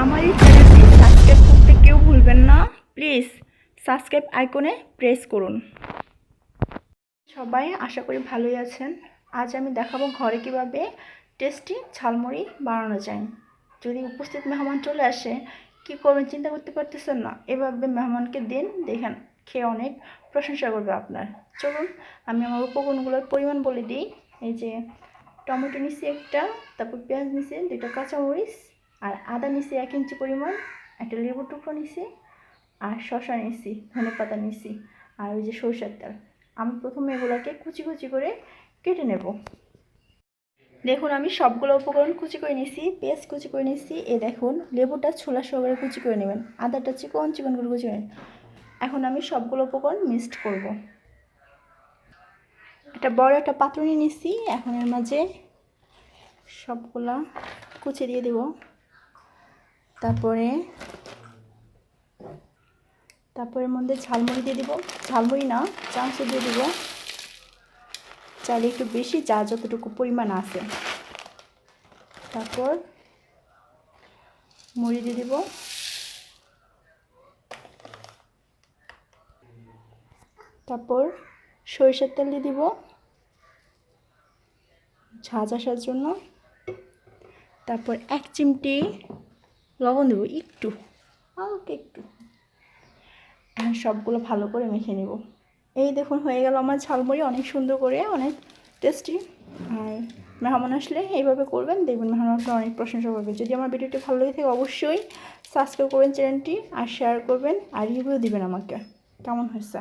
আমার এই চ্যানেলটি সাবস্ক্রাইব করতে কেউ ভুলবেন না। প্লিজ সাবস্ক্রাইব আইকনে প্রেস করুন। সবাই আশা করি ভালোই আছেন। আজ আমি দেখাবো ঘরে কিভাবে টেস্টি ঝালমুড়ি বানানো যায়। যদি উপস্থিত মেহমান চলে আসে কি করবেন চিন্তা করতে পারতেছেন না, এভাবে মেহমানকে দিন, দেখেন খেয়ে অনেক প্রশংসা করবে আপনার। চলুন আমি আমার উপকরণগুলোর পরিমাণ বলে দিই। এই যে টমেটো নিছি একটা, তারপর পেঁয়াজ নিছি, 2টা কাঁচামরিচ, আর আদা নিছি 1 ইঞ্চি পরিমাণ, একটা লেবুর টুকরো নিছি, আর শসা নিছি, ধনেপাতা নিছি, আর ওই যে সরষের তেল। আমি প্রথমে এগুলোকে কুচি কুচি করে কেটে নেব। দেখুন আমি সবগুলো উপকরণ কুচি করে নিছি, পেঁয়াজ কুচি করে নিছি, দেখুন লেবুটা ছোলা সহকারে কুচি করে নেবেন, আদাটা চিকন চিকন করে কুচি করে। এখন আমি সবগুলো উপকরণ মিক্সড করব। একটা বড় একটা পাত্র নিয়ে নিছি, এখন এর মাঝে সবগুলা কুচি দিয়ে দেব। তারপরে মধ্যে ঝালমুড়ি দিয়ে দিব, ঝালমুড়ি না চামচ দিয়ে দিব, চাইলে একটু বেশি, যা যতটুকু পরিমাণ আছে। তারপর মুড়ি দিয়ে দিব, তারপর সরিষার তেল দিয়ে দিব ঝাঁজ আসার জন্য, তারপর 1 চিমটি লবণ দেবো, একটু হালকা একটু। এখন সবগুলো ভালো করে মেখে নেব। এই দেখুন হয়ে গেল আমার ঝালমুড়ি, অনেক সুন্দর করে, অনেক টেস্টি। আর মেহমান আসলে এইভাবে করবেন, দেখবেন মেহমান আপনার অনেক প্রশংসা করবে। যদি আমার ভিডিওটি ভালো লেগে থাকে অবশ্যই সাবস্ক্রাইব করবেন চ্যানেলটি, আর শেয়ার করবেন, আর রিভিউ দিবেন আমাকে কেমন হয়েছে।